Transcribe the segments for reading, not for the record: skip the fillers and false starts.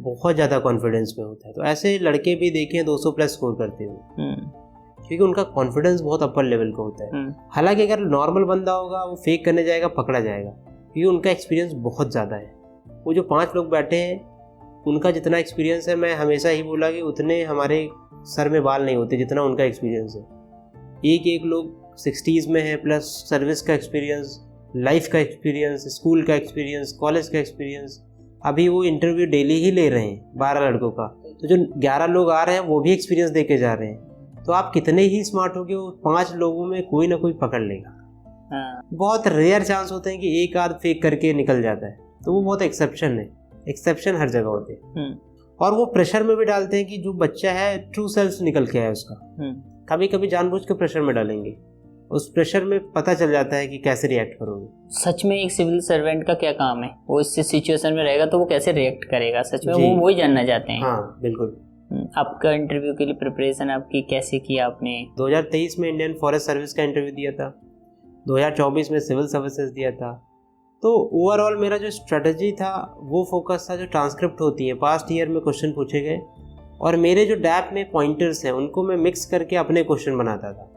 बहुत ज़्यादा कॉन्फिडेंस में होता है। तो ऐसे लड़के भी देखे 200 प्लस स्कोर करते हुए, क्योंकि उनका कॉन्फिडेंस बहुत अपर लेवल का होता है। हालांकि अगर नॉर्मल बंदा होगा वो फेक करने जाएगा, पकड़ा जाएगा, क्योंकि उनका एक्सपीरियंस बहुत ज़्यादा है। वो जो 5 लोग बैठे हैं उनका जितना एक्सपीरियंस है, मैं हमेशा ही बोला कि उतने हमारे सर में बाल नहीं होते जितना उनका एक्सपीरियंस है। एक लोग 60s में है, प्लस सर्विस का एक्सपीरियंस, लाइफ का एक्सपीरियंस, स्कूल का एक्सपीरियंस, कॉलेज का एक्सपीरियंस। अभी वो इंटरव्यू डेली ही ले रहे हैं 12 लड़कों का, तो जो 11 लोग आ रहे हैं वो भी एक्सपीरियंस दे के जा रहे हैं। तो आप कितने ही स्मार्ट हो गए, वो 5 लोगों में कोई ना कोई पकड़ लेगा। बहुत रेयर चांस होते हैं कि एक आध फेक करके निकल जाता है, तो वो बहुत एक्सेप्शन है। एक्सेप्शन हर जगह होते हैं। और वो प्रेशर में भी डालते हैं कि जो बच्चा है ट्रू सेल्फ निकल के आए उसका। कभी कभी जानबूझ के प्रेशर में डालेंगे, उस प्रेशर में पता चल जाता है कि कैसे रिएक्ट करोगे। सच में एक सिविल सर्वेंट का क्या काम है? वो इस सिचुएशन में रहेगा तो वो कैसे रिएक्ट करेगा, सच में वो वही जानना चाहते हैं। हाँ बिल्कुल। आपका इंटरव्यू के लिए प्रिपरेशन आपकी कैसे की आपने? 2023 में इंडियन फॉरेस्ट सर्विस का इंटरव्यू दिया था, 2024 में सिविल सर्विसेज दिया था। तो ओवरऑल मेरा जो स्ट्रेटजी था वो फोकस था जो ट्रांसक्रिप्ट होती है, पास्ट ईयर में क्वेश्चन पूछे गए और मेरे जो डैप में पॉइंटर्स हैं उनको मैं मिक्स करके अपने क्वेश्चन बनाता था।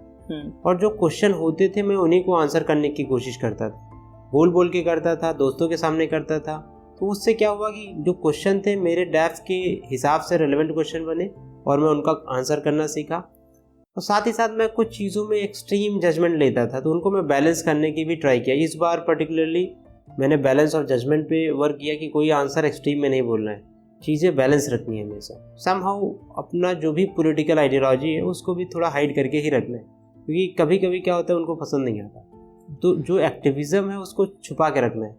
और जो क्वेश्चन होते थे मैं उन्हीं को आंसर करने की कोशिश करता था, बोल के करता था, दोस्तों के सामने करता था। तो उससे क्या हुआ कि जो क्वेश्चन थे मेरे डैप के हिसाब से रेलेवेंट क्वेश्चन बने और मैं उनका आंसर करना सीखा। और साथ ही साथ मैं कुछ चीज़ों में एक्सट्रीम जजमेंट लेता था, तो उनको मैं बैलेंस करने की भी ट्राई किया। इस बार पर्टिकुलरली मैंने बैलेंस ऑफ जजमेंट पे वर्क किया कि कोई आंसर एक्सट्रीम में नहीं बोलना है, चीज़ें बैलेंस रखनी है हमेशा। समहाउ अपना जो भी पॉलिटिकल आइडियोलॉजी है उसको भी थोड़ा हाइड करके ही रखना है, क्योंकि कभी कभी क्या होता है उनको पसंद नहीं आता। तो जो एक्टिविज़म है उसको छुपा के रखना है,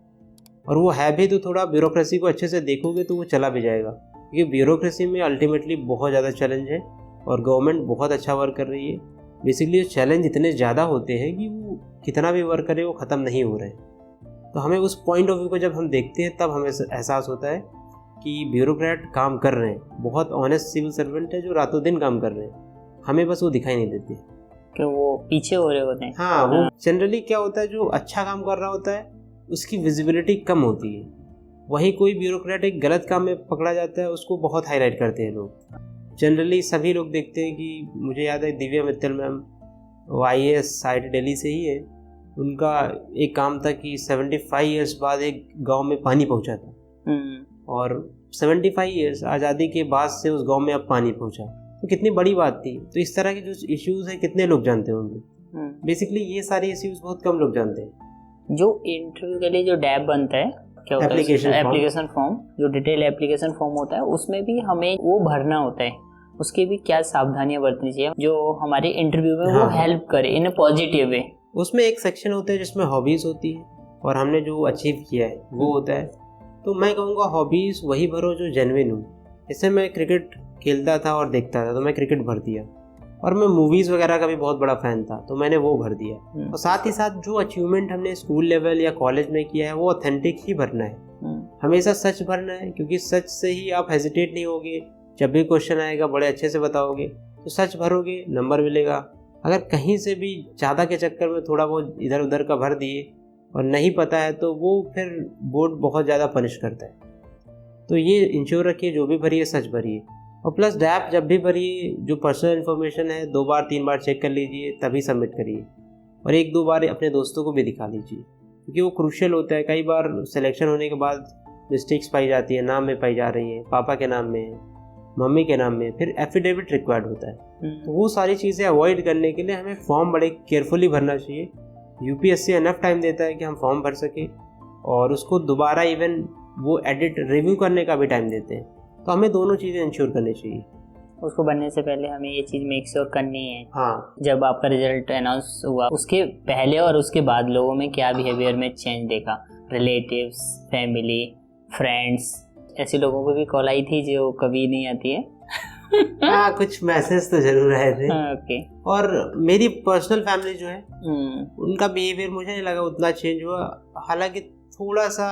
और वो है भी तो थोड़ा ब्यूरोक्रेसी को अच्छे से देखोगे तो वो चला भी जाएगा, क्योंकि ब्यूरोक्रेसी में अल्टीमेटली बहुत ज़्यादा चैलेंज है और गवर्नमेंट बहुत अच्छा वर्क कर रही है। बेसिकली चैलेंज इतने ज़्यादा होते हैं कि वो कितना भी वर्क करे वो ख़त्म नहीं हो रहे हैं। तो हमें उस पॉइंट ऑफ व्यू को जब हम देखते हैं तब हमें एहसास होता है कि ब्यूरोक्रेट काम कर रहे हैं, बहुत ऑनेस्ट सिविल सर्वेंट है जो रातों दिन काम कर रहे हैं, हमें बस वो दिखाई नहीं देते कि वो पीछे हो रहे होते हैं। हाँ, वो जनरली क्या होता है जो अच्छा काम कर रहा होता है उसकी विजिबिलिटी कम होती है, वहीं कोई ब्यूरोक्रेट एक गलत काम में पकड़ा जाता है उसको बहुत हाईलाइट करते हैं लोग। जनरली सभी लोग देखते हैं कि मुझे याद है दिव्या मित्तल मैम, वो IAS साइट दिल्ली से ही है, उनका एक काम था कि 75 ईयर्स बाद एक गांव में पानी पहुंचा था, और 75 ईयर्स आज़ादी के बाद से उस गांव में अब पानी पहुंचा, तो कितनी बड़ी बात थी। तो इस तरह के जो इश्यूज हैं कितने लोग जानते होंगे? बेसिकली ये सारे इश्यूज बहुत कम लोग जानते हैं। जो इंटरव्यू के लिए जो डैब बनता है, क्या होता है एप्लीकेशन फॉर्म, जो डिटेल एप्लीकेशन फॉर्म होता है उसमें भी हमें वो भरना होता है, उसकी भी क्या सावधानियां बरतनी चाहिए जो हमारे इंटरव्यू में वो हेल्प करे इन अ पॉजिटिव वे? उसमें एक सेक्शन होता है जिसमें हॉबीज़ होती है और हमने जो अचीव किया है वो होता है। तो मैं कहूँगा हॉबीज़ वही भरो जो जेन्युइन हो। जैसे मैं क्रिकेट खेलता था और देखता था तो मैं क्रिकेट भर दिया, और मैं मूवीज़ वगैरह का भी बहुत बड़ा फ़ैन था तो मैंने वो भर दिया। और साथ ही साथ जो अचीवमेंट हमने स्कूल लेवल या कॉलेज में किया है वो ऑथेंटिक ही भरना है, हमेशा सच भरना है, क्योंकि सच से ही आप हेजिटेट नहीं होगे, जब भी क्वेश्चन आएगा बड़े अच्छे से बताओगे, तो सच भरोगे नंबर मिलेगा। अगर कहीं से भी ज़्यादा के चक्कर में थोड़ा बहुत इधर उधर का भर दिए और नहीं पता है तो वो फिर बोर्ड बहुत ज़्यादा पनिश करता है। तो ये इंश्योर रखिए जो भी भरिए सच भरिए, और प्लस डैप जब भी भरिए जो पर्सनल इन्फॉर्मेशन है 2 बार 3 बार चेक कर लीजिए तभी सबमिट करिए, और 1-2 बार अपने दोस्तों को भी दिखा लीजिए, क्योंकि वो क्रूशियल होता है। कई बार सिलेक्शन होने के बाद मिस्टेक्स पाई जाती है, नाम में पाई जा रही है, पापा के नाम में, मम्मी के नाम में, फिर एफिडेविट रिक्वायर्ड होता है। तो वो सारी चीज़ें अवॉइड करने के लिए हमें फॉर्म बड़े केयरफुली भरना चाहिए। UPSC एनफ टाइम देता है कि हम फॉर्म भर सके, और उसको दोबारा इवन वो एडिट रिव्यू करने का भी टाइम देते हैं। तो हमें दोनों चीज़ें इंश्योर करनी चाहिए। उसको बनने से पहले हमें ये चीज़ मेक श्योर करनी है। हाँ, जब आपका रिजल्ट अनाउंस हुआ उसके पहले और उसके बाद लोगों में क्या बिहेवियर में चेंज देखा? रिलेटिव्स, फैमिली, फ्रेंड्स, ऐसे लोगों को भी कॉल आई थी जो कभी नहीं आती है? हाँ, कुछ मैसेज तो जरूर आए थे। ओके। और मेरी पर्सनल फैमिली जो है उनका बिहेवियर मुझे नहीं लगा उतना चेंज हुआ, हालांकि थोड़ा सा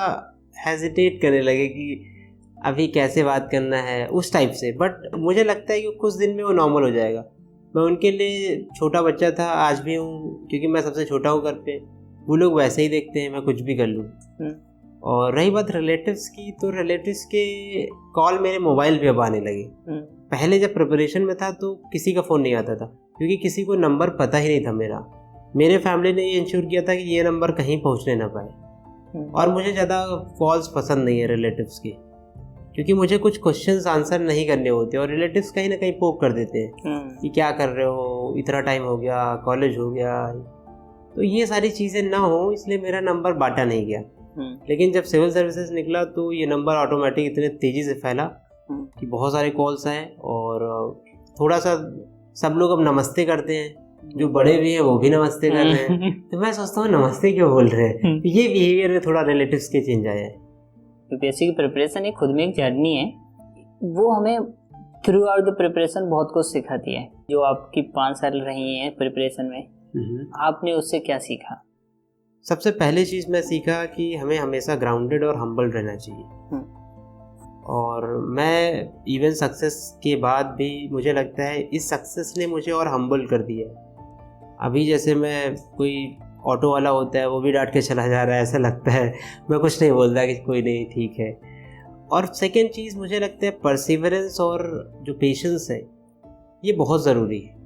हेजिटेट करने लगे कि अभी कैसे बात करना है उस टाइप से, बट मुझे लगता है कि कुछ दिन में वो नॉर्मल हो जाएगा। मैं उनके लिए छोटा बच्चा था, आज भी हूँ, क्योंकि मैं सबसे छोटा हूँ घर पे। वो लोग वैसे ही देखते हैं मैं कुछ भी कर लूँ। और रही बात रिलेटिव्स की, तो रिलेटिव्स के कॉल मेरे मोबाइल पे अब आने लगे। पहले जब प्रिपरेशन में था तो किसी का फ़ोन नहीं आता था, क्योंकि किसी को नंबर पता ही नहीं था मेरा। मेरे फैमिली ने ये इंश्योर किया था कि ये नंबर कहीं पहुंचने ना पाए। और मुझे ज़्यादा कॉल्स पसंद नहीं है रिलेटिव्स की, क्योंकि मुझे कुछ क्वेश्चंस आंसर नहीं करने होते और रिलेटिव्स कहीं ना कहीं पोक कर देते हैं कि क्या कर रहे हो, इतना टाइम हो गया, कॉलेज हो गया। तो ये सारी चीज़ें ना हो, इसलिए मेरा नंबर बांटा नहीं गया। लेकिन जब सिविल सर्विसेज निकला तो ये नंबर ऑटोमेटिक इतने तेज़ी से फैला कि बहुत सारे कॉल्स आए। और थोड़ा सा सब लोग अब नमस्ते करते हैं, जो बड़े भी हैं वो भी नमस्ते कर रहे हैं। तो मैं सोचता हूँ नमस्ते क्यों बोल रहे हैं। ये बिहेवियर में थोड़ा रिलेटिव्स के चेंज आया है। यूपीएससी की प्रिपरेशन एक खुद में एक जर्नी है, वो हमें थ्रू आउट द प्रिपरेशन बहुत कुछ सिखाती है। जो आपकी 5 साल रही हैं प्रिपरेशन में, आपने उससे क्या सीखा? सबसे पहली चीज़ मैं सीखा कि हमें हमेशा ग्राउंडेड और हम्बल रहना चाहिए। और मैं इवन सक्सेस के बाद भी मुझे लगता है इस सक्सेस ने मुझे और हम्बल कर दिया है। अभी जैसे मैं, कोई ऑटो वाला होता है वो भी डांट के चला जा रहा है, ऐसा लगता है, मैं कुछ नहीं बोलता कि कोई नहीं ठीक है। और सेकेंड चीज़ मुझे लगता है परसिवरेंस और जो पेशेंस है ये बहुत ज़रूरी है।